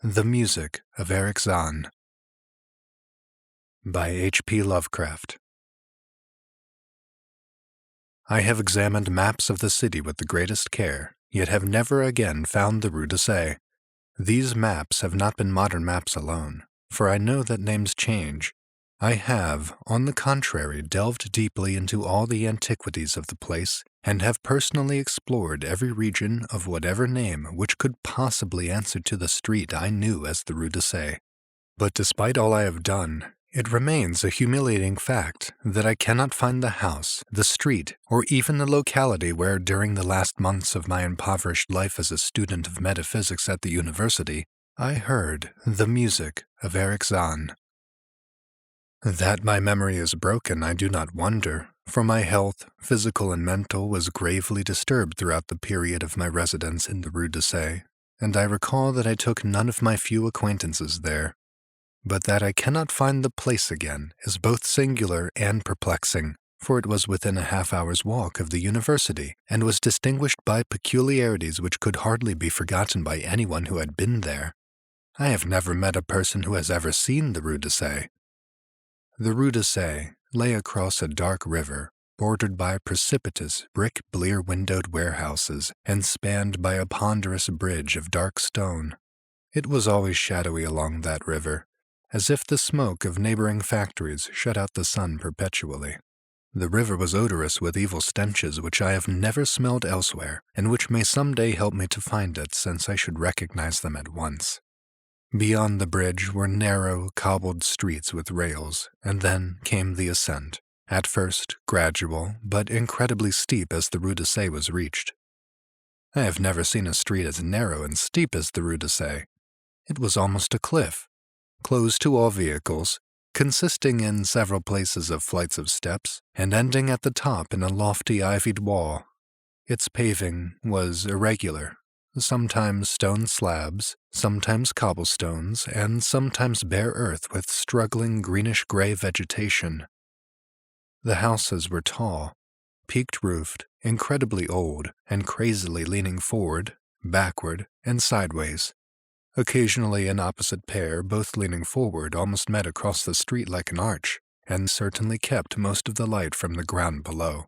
The Music of Erich Zann by H.P. Lovecraft. I have examined maps of the city with the greatest care, yet have never again found the Rue d'Assay. These maps have not been modern maps alone, for I know that names change. I have, on the contrary, delved deeply into all the antiquities of the place, and have personally explored every region of whatever name which could possibly answer to the street I knew as the Rue d'Assay. But despite all I have done, it remains a humiliating fact that I cannot find the house, the street, or even the locality where, during the last months of my impoverished life as a student of metaphysics at the university, I heard the music of Erich Zann. That my memory is broken, I do not wonder, for my health, physical and mental, was gravely disturbed throughout the period of my residence in the Rue d'Assay, and I recall that I took none of my few acquaintances there. But that I cannot find the place again is both singular and perplexing, for it was within a half-hour's walk of the university, and was distinguished by peculiarities which could hardly be forgotten by anyone who had been there. I have never met a person who has ever seen the Rue d'Assay. The Rue d'Assay lay across a dark river, bordered by precipitous, brick, blear-windowed warehouses, and spanned by a ponderous bridge of dark stone. It was always shadowy along that river, as if the smoke of neighboring factories shut out the sun perpetually. The river was odorous with evil stenches which I have never smelled elsewhere, and which may some day help me to find it, since I should recognize them at once. Beyond the bridge were narrow, cobbled streets with rails, and then came the ascent, at first gradual, but incredibly steep as the Rue d'Assay was reached. I have never seen a street as narrow and steep as the Rue d'Assay. It was almost a cliff, closed to all vehicles, consisting in several places of flights of steps, and ending at the top in a lofty ivied wall. Its paving was irregular, sometimes stone slabs, sometimes cobblestones, and sometimes bare earth with struggling greenish-gray vegetation. The houses were tall, peaked-roofed, incredibly old, and crazily leaning forward, backward, and sideways. Occasionally an opposite pair, both leaning forward, almost met across the street like an arch, and certainly kept most of the light from the ground below.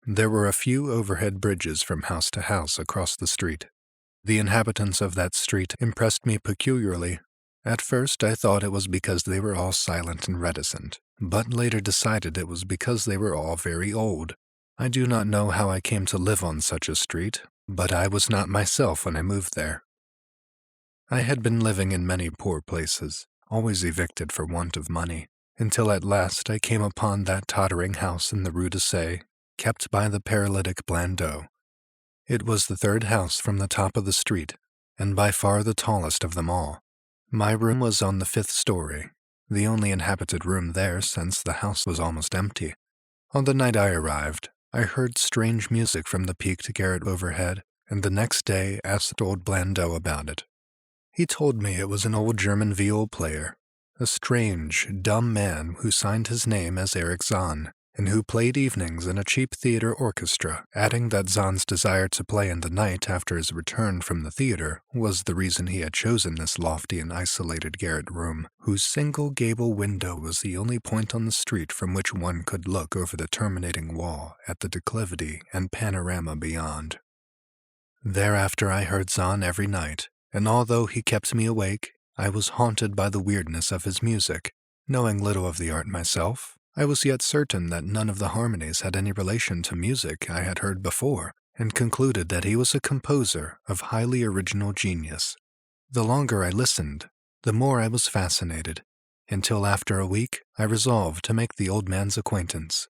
There were a few overhead bridges from house to house across the street. The inhabitants of that street impressed me peculiarly. At first I thought it was because they were all silent and reticent, but later decided it was because they were all very old. I do not know how I came to live on such a street, but I was not myself when I moved there. I had been living in many poor places, always evicted for want of money, until at last I came upon that tottering house in the Rue d'Assay, kept by the paralytic Blandot. It was the third house from the top of the street, and by far the tallest of them all. My room was on the 5th story, the only inhabited room there since the house was almost empty. On the night I arrived, I heard strange music from the peaked garret overhead, and the next day asked old Blandot about it. He told me it was an old German viol player, a strange, dumb man who signed his name as Erich Zann, and who played evenings in a cheap theater orchestra, adding that Zann's desire to play in the night after his return from the theater was the reason he had chosen this lofty and isolated garret room, whose single gable window was the only point on the street from which one could look over the terminating wall at the declivity and panorama beyond. Thereafter I heard Zann every night, and although he kept me awake, I was haunted by the weirdness of his music. Knowing little of the art myself, I was yet certain that none of the harmonies had any relation to music I had heard before, and concluded that he was a composer of highly original genius. The longer I listened, the more I was fascinated, until after a week I resolved to make the old man's acquaintance.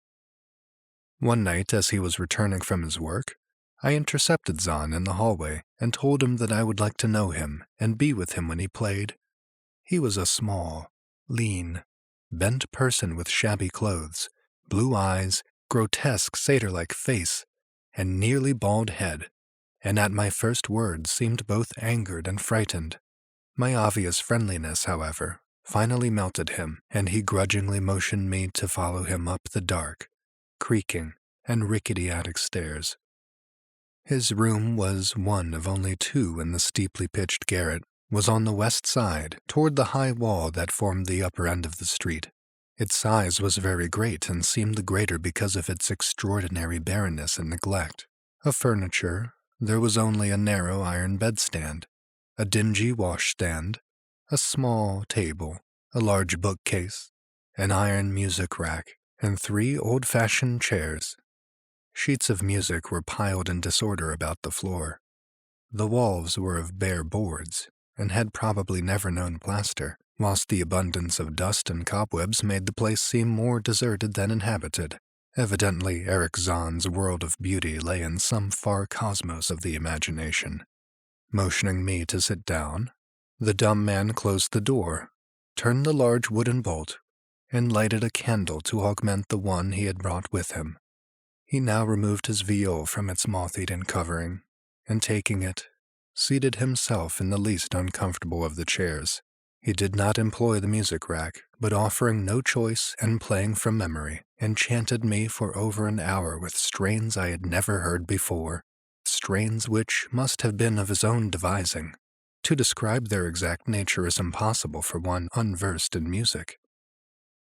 One night, as he was returning from his work, I intercepted Zann in the hallway and told him that I would like to know him and be with him when he played. He was a small, lean, bent person with shabby clothes, blue eyes, grotesque satyr-like face, and nearly bald head, and at my first words seemed both angered and frightened. My obvious friendliness, however, finally melted him, and he grudgingly motioned me to follow him up the dark, creaking, and rickety attic stairs. His room was one of only two in the steeply pitched garret, was on the west side, toward the high wall that formed the upper end of the street. Its size was very great and seemed the greater because of its extraordinary barrenness and neglect. Of furniture, there was only a narrow iron bedstand, a dingy washstand, a small table, a large bookcase, an iron music rack, and 3 old-fashioned chairs. Sheets of music were piled in disorder about the floor. The walls were of bare boards, and had probably never known plaster, whilst the abundance of dust and cobwebs made the place seem more deserted than inhabited. Evidently, Erich Zann's world of beauty lay in some far cosmos of the imagination. Motioning me to sit down, the dumb man closed the door, turned the large wooden bolt, and lighted a candle to augment the one he had brought with him. He now removed his viol from its moth-eaten covering, and taking it, seated himself in the least uncomfortable of the chairs. He did not employ the music rack, but offering no choice and playing from memory, enchanted me for over an hour with strains I had never heard before, strains which must have been of his own devising. To describe their exact nature is impossible for one unversed in music.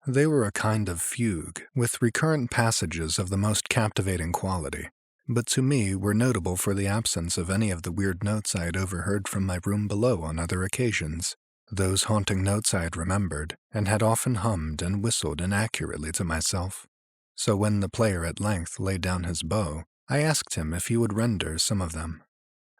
They were a kind of fugue, with recurrent passages of the most captivating quality, but to me were notable for the absence of any of the weird notes I had overheard from my room below on other occasions. Those haunting notes I had remembered, and had often hummed and whistled inaccurately to myself. So when the player at length laid down his bow, I asked him if he would render some of them.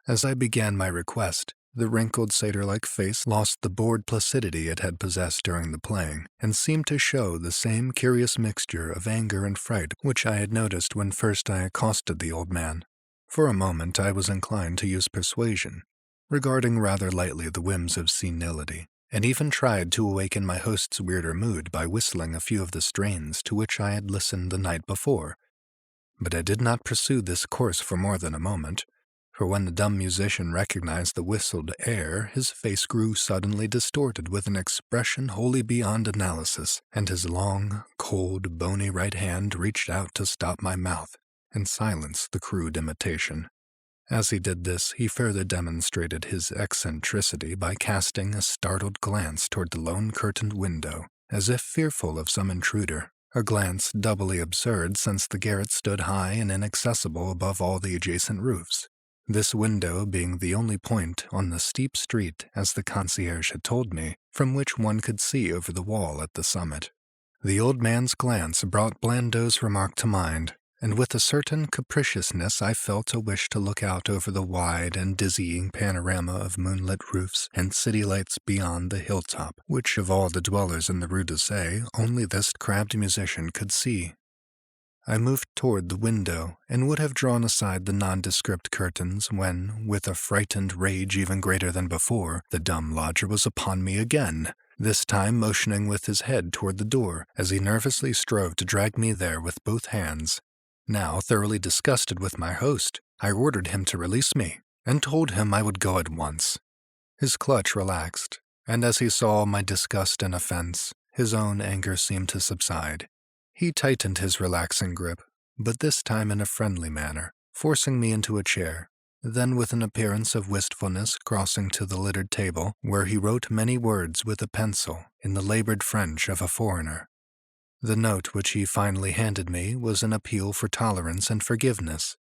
As I began my request, the wrinkled satyr-like face lost the bored placidity it had possessed during the playing, and seemed to show the same curious mixture of anger and fright which I had noticed when first I accosted the old man. For a moment I was inclined to use persuasion, regarding rather lightly the whims of senility, and even tried to awaken my host's weirder mood by whistling a few of the strains to which I had listened the night before. But I did not pursue this course for more than a moment, for when the dumb musician recognized the whistled air, his face grew suddenly distorted with an expression wholly beyond analysis, and his long, cold, bony right hand reached out to stop my mouth and silence the crude imitation. As he did this, he further demonstrated his eccentricity by casting a startled glance toward the lone curtained window, as if fearful of some intruder, a glance doubly absurd since the garret stood high and inaccessible above all the adjacent roofs, this window being the only point on the steep street, as the concierge had told me, from which one could see over the wall at the summit. The old man's glance brought Blandot's remark to mind, and with a certain capriciousness I felt a wish to look out over the wide and dizzying panorama of moonlit roofs and city lights beyond the hilltop, which of all the dwellers in the Rue d'Orsay only this crabbed musician could see. I moved toward the window and would have drawn aside the nondescript curtains when, with a frightened rage even greater than before, the dumb lodger was upon me again, this time motioning with his head toward the door as he nervously strove to drag me there with both hands. Now thoroughly disgusted with my host, I ordered him to release me, and told him I would go at once. His clutch relaxed, and as he saw my disgust and offense, his own anger seemed to subside. He tightened his relaxing grip, but this time in a friendly manner, forcing me into a chair, then with an appearance of wistfulness crossing to the littered table, where he wrote many words with a pencil in the labored French of a foreigner. The note which he finally handed me was an appeal for tolerance and forgiveness.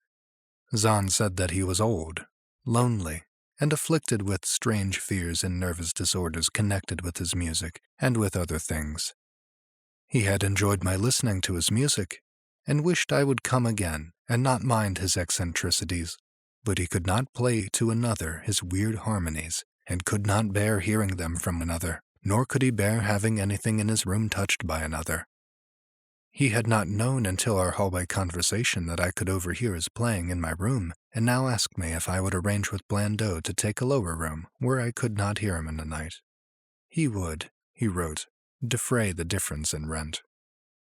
Zann said that he was old, lonely, and afflicted with strange fears and nervous disorders connected with his music and with other things. He had enjoyed my listening to his music, and wished I would come again and not mind his eccentricities, but he could not play to another his weird harmonies, and could not bear hearing them from another, nor could he bear having anything in his room touched by another. He had not known until our hallway conversation that I could overhear his playing in my room, and now asked me if I would arrange with Blandot to take a lower room, where I could not hear him in the night. He would, he wrote, defray the difference in rent.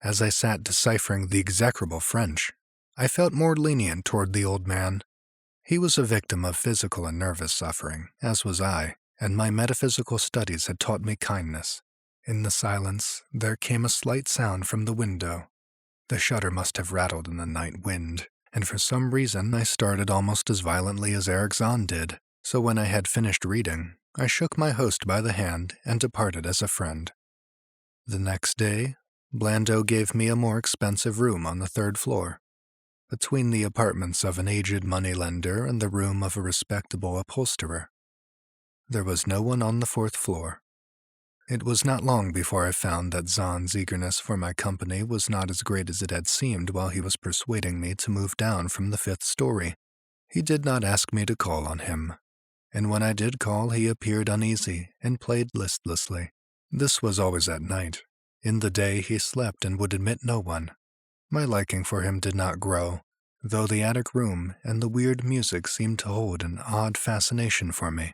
As I sat deciphering the execrable French, I felt more lenient toward the old man. He was a victim of physical and nervous suffering, as was I, and my metaphysical studies had taught me kindness. In the silence, there came a slight sound from the window. The shutter must have rattled in the night wind, and for some reason I started almost as violently as Erich Zann did. So when I had finished reading, I shook my host by the hand and departed as a friend. The next day, Blando gave me a more expensive room on the third floor, between the apartments of an aged moneylender and the room of a respectable upholsterer. There was no one on the fourth floor. It was not long before I found that Zann's eagerness for my company was not as great as it had seemed while he was persuading me to move down from the fifth story. He did not ask me to call on him, and when I did call he appeared uneasy and played listlessly. This was always at night. In the day he slept and would admit no one. My liking for him did not grow, though the attic room and the weird music seemed to hold an odd fascination for me.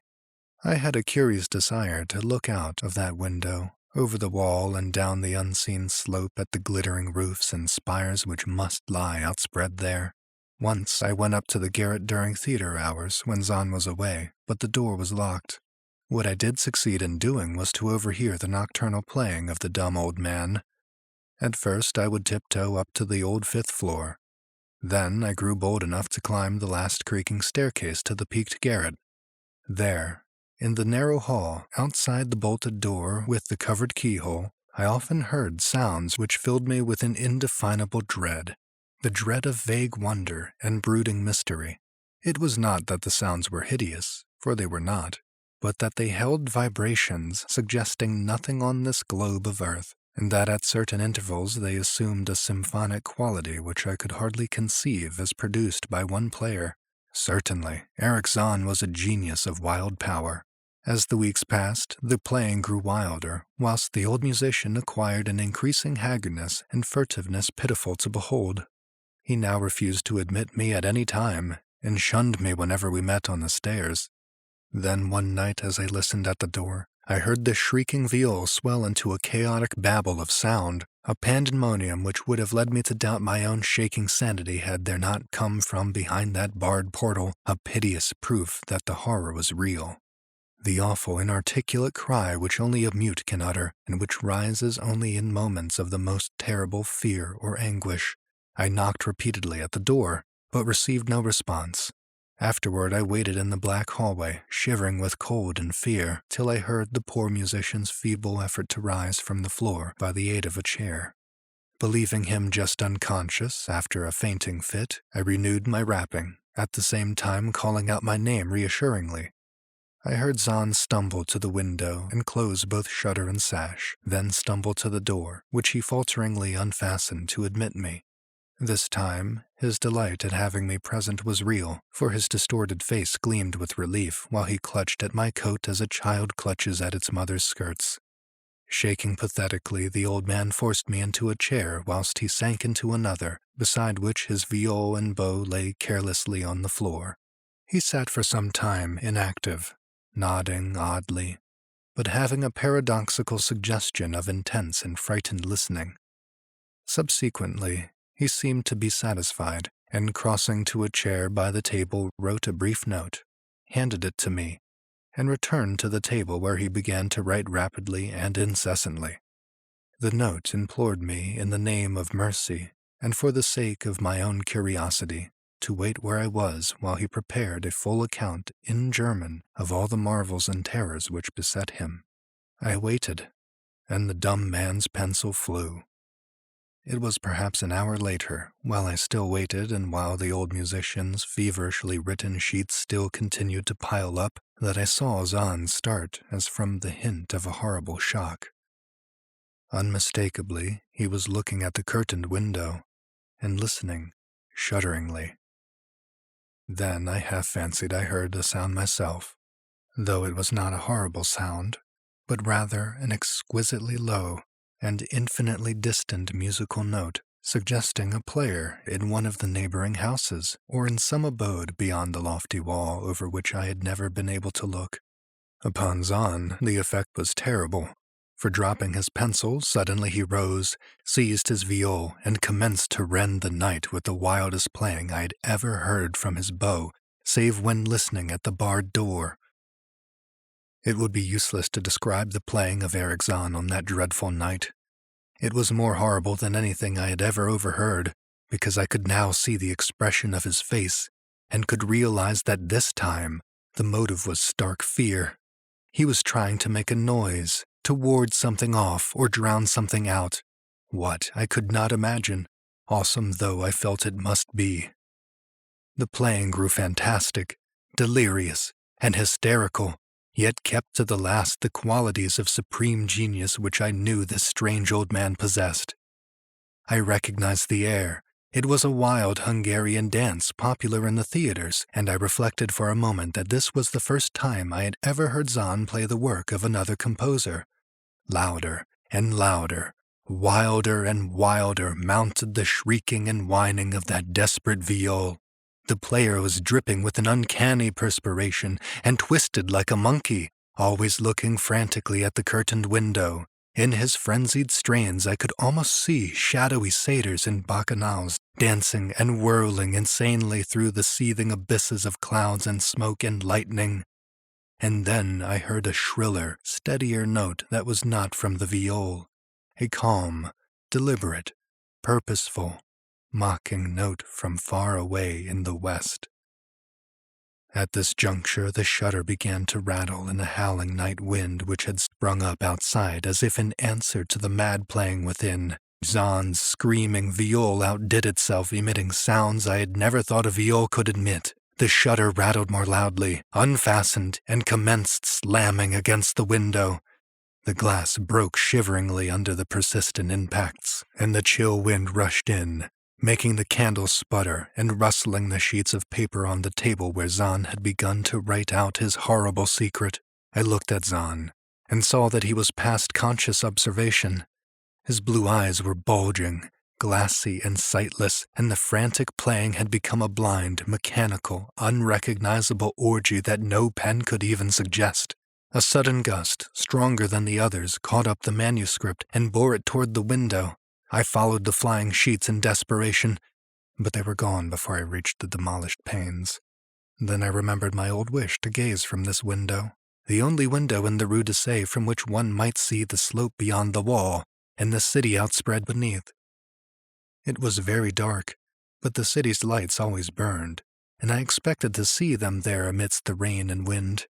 I had a curious desire to look out of that window, over the wall and down the unseen slope at the glittering roofs and spires which must lie outspread there. Once I went up to the garret during theater hours when Zann was away, but the door was locked. What I did succeed in doing was to overhear the nocturnal playing of the dumb old man. At first I would tiptoe up to the old fifth floor. Then I grew bold enough to climb the last creaking staircase to the peaked garret. There, in the narrow hall, outside the bolted door with the covered keyhole, I often heard sounds which filled me with an indefinable dread, the dread of vague wonder and brooding mystery. It was not that the sounds were hideous, for they were not, but that they held vibrations suggesting nothing on this globe of earth, and that at certain intervals they assumed a symphonic quality which I could hardly conceive as produced by one player. Certainly, Erich Zann was a genius of wild power. As the weeks passed, the playing grew wilder, whilst the old musician acquired an increasing haggardness and furtiveness pitiful to behold. He now refused to admit me at any time, and shunned me whenever we met on the stairs. Then one night as I listened at the door, I heard the shrieking viol swell into a chaotic babble of sound, a pandemonium which would have led me to doubt my own shaking sanity had there not come from behind that barred portal a piteous proof that the horror was real. The awful inarticulate cry which only a mute can utter, and which rises only in moments of the most terrible fear or anguish. I knocked repeatedly at the door, but received no response. Afterward I waited in the black hallway, shivering with cold and fear, till I heard the poor musician's feeble effort to rise from the floor by the aid of a chair. Believing him just unconscious after a fainting fit, I renewed my rapping, at the same time calling out my name reassuringly. I heard Zann stumble to the window and close both shutter and sash, then stumble to the door, which he falteringly unfastened to admit me. This time, his delight at having me present was real, for his distorted face gleamed with relief while he clutched at my coat as a child clutches at its mother's skirts. Shaking pathetically, the old man forced me into a chair whilst he sank into another, beside which his viol and bow lay carelessly on the floor. He sat for some time inactive, nodding oddly, but having a paradoxical suggestion of intense and frightened listening. Subsequently, he seemed to be satisfied, and crossing to a chair by the table wrote a brief note, handed it to me, and returned to the table where he began to write rapidly and incessantly. The note implored me in the name of mercy, and for the sake of my own curiosity, to wait where I was while he prepared a full account in German of all the marvels and terrors which beset him. I waited, and the dumb man's pencil flew. It was perhaps an hour later, while I still waited and while the old musician's feverishly written sheets still continued to pile up, that I saw Zann start as from the hint of a horrible shock. Unmistakably, he was looking at the curtained window and listening, shudderingly. Then I half fancied I heard the sound myself, though it was not a horrible sound, but rather an exquisitely low and infinitely distant musical note, suggesting a player in one of the neighboring houses, or in some abode beyond the lofty wall over which I had never been able to look. Upon Zann, the effect was terrible, for dropping his pencil, suddenly he rose, seized his viol, and commenced to rend the night with the wildest playing I had ever heard from his bow, save when listening at the barred door. It would be useless to describe the playing of Erich Zann on that dreadful night. It was more horrible than anything I had ever overheard, because I could now see the expression of his face, and could realize that this time the motive was stark fear. He was trying to make a noise, to ward something off or drown something out. What, I could not imagine, awesome though I felt it must be. The playing grew fantastic, delirious, and hysterical, yet kept to the last the qualities of supreme genius which I knew this strange old man possessed. I recognized the air. It was a wild Hungarian dance popular in the theaters, and I reflected for a moment that this was the first time I had ever heard Zann play the work of another composer. Louder and louder, wilder and wilder mounted the shrieking and whining of that desperate viol. The player was dripping with an uncanny perspiration and twisted like a monkey, always looking frantically at the curtained window. In his frenzied strains I could almost see shadowy satyrs in bacchanals dancing and whirling insanely through the seething abysses of clouds and smoke and lightning. And then I heard a shriller, steadier note that was not from the viol, a calm, deliberate, purposeful, mocking note from far away in the west. At this juncture the shutter began to rattle in the howling night wind which had sprung up outside as if in answer to the mad playing within. Zann's screaming viol outdid itself, emitting sounds I had never thought a viol could emit. The shutter rattled more loudly, unfastened, and commenced slamming against the window. The glass broke shiveringly under the persistent impacts, and the chill wind rushed in, making the candle sputter and rustling the sheets of paper on the table where Zann had begun to write out his horrible secret. I looked at Zann and saw that he was past conscious observation. His blue eyes were bulging, glassy and sightless, and the frantic playing had become a blind, mechanical, unrecognizable orgy that no pen could even suggest. A sudden gust, stronger than the others, caught up the manuscript and bore it toward the window. I followed the flying sheets in desperation, but they were gone before I reached the demolished panes. Then I remembered my old wish to gaze from this window, the only window in the Rue d'Essai from which one might see the slope beyond the wall and the city outspread beneath. It was very dark, but the city's lights always burned, and I expected to see them there amidst the rain and wind.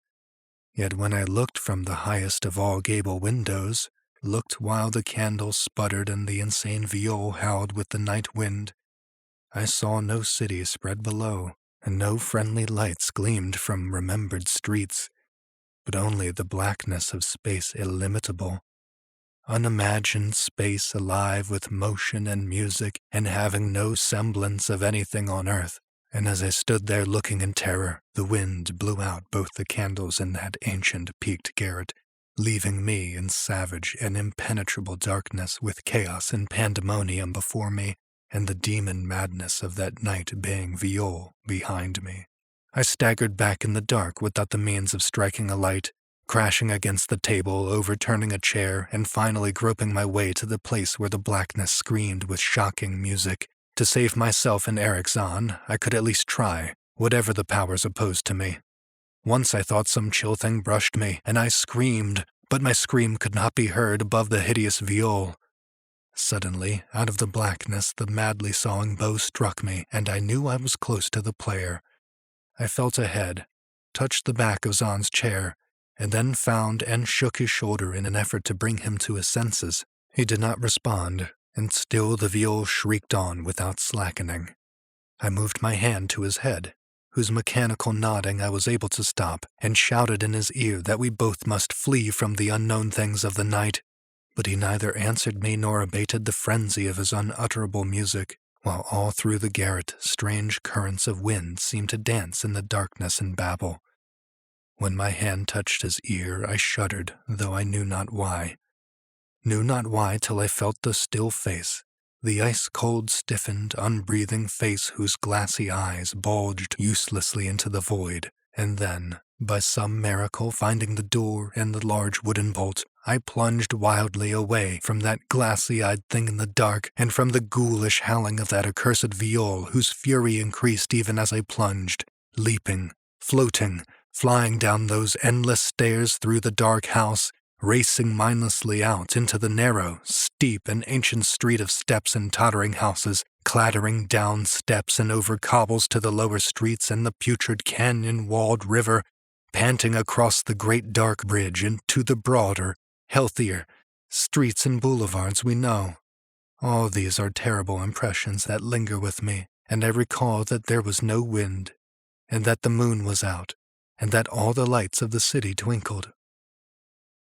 Yet when I looked from the highest of all gable windows, looked while the candles sputtered and the insane viol howled with the night wind, I saw no city spread below, and no friendly lights gleamed from remembered streets, but only the blackness of space illimitable, unimagined space alive with motion and music and having no semblance of anything on earth. And as I stood there looking in terror, the wind blew out both the candles in that ancient peaked garret, leaving me in savage and impenetrable darkness with chaos and pandemonium before me and the demon madness of that night baying viol behind me. I staggered back in the dark without the means of striking a light, crashing against the table, overturning a chair, and finally groping my way to the place where the blackness screamed with shocking music. To save myself and Erich Zann, I could at least try, whatever the powers opposed to me. Once I thought some chill thing brushed me, and I screamed, but my scream could not be heard above the hideous viol. Suddenly, out of the blackness, the madly sawing bow struck me, and I knew I was close to the player. I felt ahead, touched the back of Zann's chair, and then found and shook his shoulder in an effort to bring him to his senses. He did not respond, and still the viol shrieked on without slackening. I moved my hand to his head, whose mechanical nodding I was able to stop, and shouted in his ear that we both must flee from the unknown things of the night. But he neither answered me nor abated the frenzy of his unutterable music, while all through the garret strange currents of wind seemed to dance in the darkness and babble. When my hand touched his ear, I shuddered, though I knew not why. Knew not why till I felt the still face, the ice-cold, stiffened, unbreathing face whose glassy eyes bulged uselessly into the void, and then, by some miracle finding the door and the large wooden bolt, I plunged wildly away from that glassy-eyed thing in the dark and from the ghoulish howling of that accursed viol whose fury increased even as I plunged, leaping, floating, flying down those endless stairs through the dark house, racing mindlessly out into the narrow, steep, and ancient street of steps and tottering houses, clattering down steps and over cobbles to the lower streets and the putrid canyon-walled river, panting across the great dark bridge into the broader, healthier streets and boulevards we know. All these are terrible impressions that linger with me, and I recall that there was no wind, and that the moon was out, and that all the lights of the city twinkled.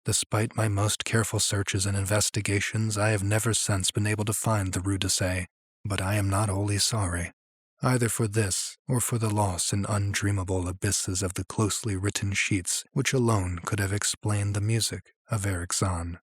Despite my most careful searches and investigations, I have never since been able to find the Rue d'Assay, but I am not wholly sorry, either for this or for the loss in undreamable abysses of the closely written sheets which alone could have explained the music of Erich Zann.